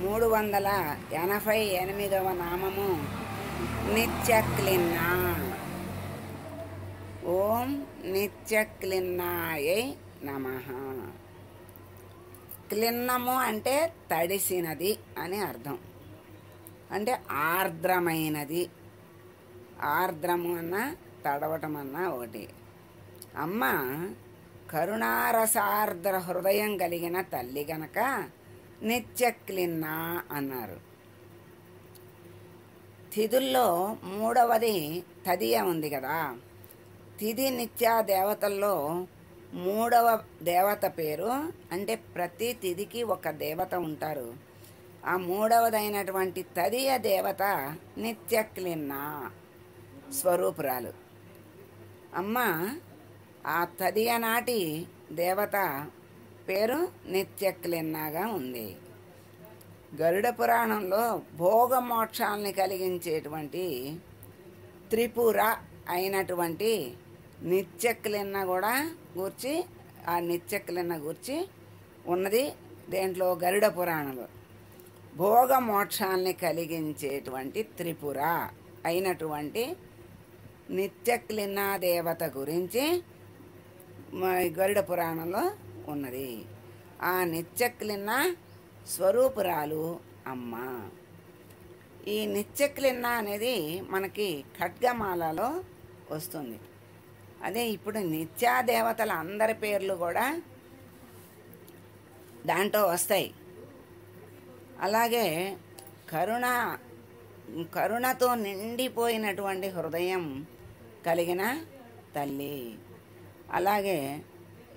388వ నామము నిత్యక్లిన్నా. ఓం నిత్యక్లిన్నాయై నమః. క్లిన్నము అంటే తడిసినది అని అర్థం, అంటే ఆర్ద్రమైనది. ఆర్ద్రము అన్న తడవటం అన్న ఒకటి. అమ్మ కరుణారసార్ద్ర హృదయం కలిగిన తల్లి గనక నిత్యక్లిన్నా అన్నారు. తిథుల్లో మూడవది తదియ ఉంది కదా. తిథి నిత్యా దేవతల్లో మూడవ దేవత పేరు, అంటే ప్రతి తిథికి ఒక దేవత ఉంటారు. ఆ మూడవదైనటువంటి తదియ దేవత నిత్యక్లిన్నా స్వరూపురాలు. అమ్మ ఆ తదియ నాటి దేవత పేరు నిత్యక్లిన్నాగా ఉంది. గరుడ పురాణంలో భోగమోక్షాలని కలిగించేటువంటి త్రిపుర అయినటువంటి నిత్యక్లిన్న కూడా గూర్చి, ఆ నిత్యక్లిన్న గూర్చి ఉన్నది దేంట్లో, గరుడ పురాణంలో. భోగమోక్షాలని కలిగించేటువంటి త్రిపుర అయినటువంటి నిత్యక్లిన్నా దేవత గురించి గరుడ పురాణంలో ఉన్నది. ఆ నిత్యక్లిన్న స్వరూపురాలు అమ్మ. ఈ నిత్యక్లిన్న అనేది మనకి ఖడ్గమాలలో వస్తుంది. అదే ఇప్పుడు నిత్యాదేవతల అందరి పేర్లు కూడా దాంట్లో వస్తాయి. అలాగే కరుణతో నిండిపోయినటువంటి హృదయం కలిగిన తల్లి. అలాగే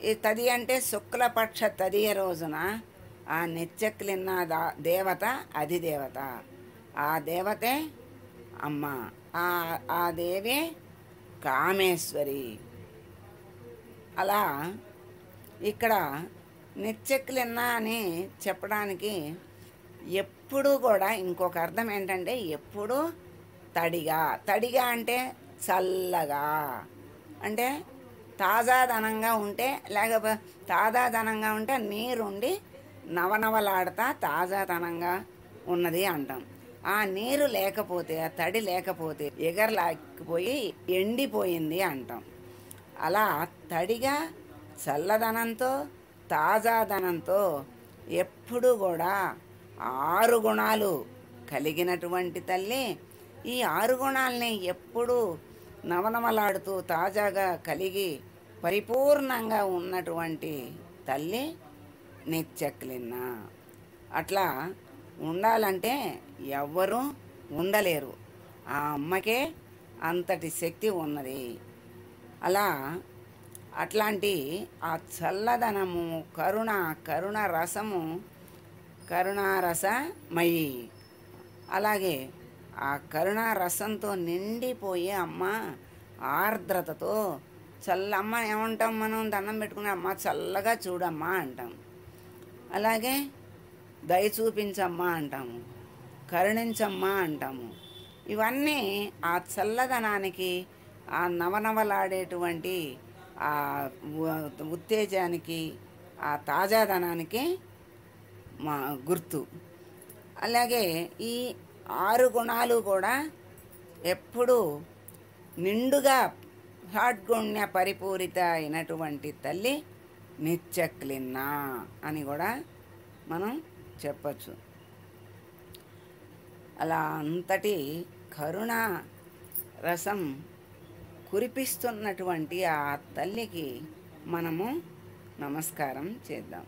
ఈ తది అంటే శుక్లపక్ష తదియ రోజున ఆ నిత్యక్లిన్న దేవత అధిదేవత. ఆ దేవతే అమ్మ. ఆ దేవి కామేశ్వరి. అలా ఇక్కడ నిత్యక్లిన్న అని చెప్పడానికి ఎప్పుడూ కూడా ఇంకొక అర్థం ఏంటంటే, ఎప్పుడు తడిగా అంటే చల్లగా, అంటే తాజాదనంగా ఉంటే, లేకపోతే తాజాదనంగా ఉంటే నీరుండి నవనవలాడుతా తాజాదనంగా ఉన్నది అంటాం. ఆ నీరు లేకపోతే, ఆ తడి లేకపోతే ఎగరలేకపోయి ఎండిపోయింది అంటాం. అలా తడిగా చల్లదనంతో తాజాదనంతో ఎప్పుడు కూడా 6 గుణాలు కలిగినటువంటి తల్లి. ఈ 6 గుణాలని ఎప్పుడూ నవనవలాడుతూ తాజాగా కలిగి పరిపూర్ణంగా ఉన్నటువంటి తల్లి నిత్యక్లిన్న. అట్లా ఉండాలంటే ఎవ్వరూ ఉండలేరు. ఆ అమ్మకే అంతటి శక్తి ఉన్నది. అట్లాంటి ఆ చల్లదనము, కరుణ రసము, కరుణారసమయి. అలాగే ఆ కరుణారసంతో నిండిపోయి అమ్మ ఆర్ద్రతతో అమ్మ ఏమంటాం మనం, దండం పెట్టుకుని అమ్మ చల్లగా చూడమ్మా అంటాం. అలాగే దయ చూపించమ్మా అంటాము, కరుణించమ్మా అంటాము. ఇవన్నీ ఆ చల్లదనానికి, ఆ నవనవలాడేటువంటి ఆ ఉత్తేజానికి, ఆ తాజాదనానికి మా గుర్తు. అలాగే ఈ 6 గుణాలు కూడా ఎప్పుడూ నిండుగా షాడ్గుణ్య పరిపూరిత అయినటువంటి తల్లి నిత్యక్లిన్న అని కూడా మనం చెప్పచ్చు. అలా అంతటి కరుణ రసం కురిపిస్తున్నటువంటి ఆ తల్లికి మనము నమస్కారం చేద్దాం.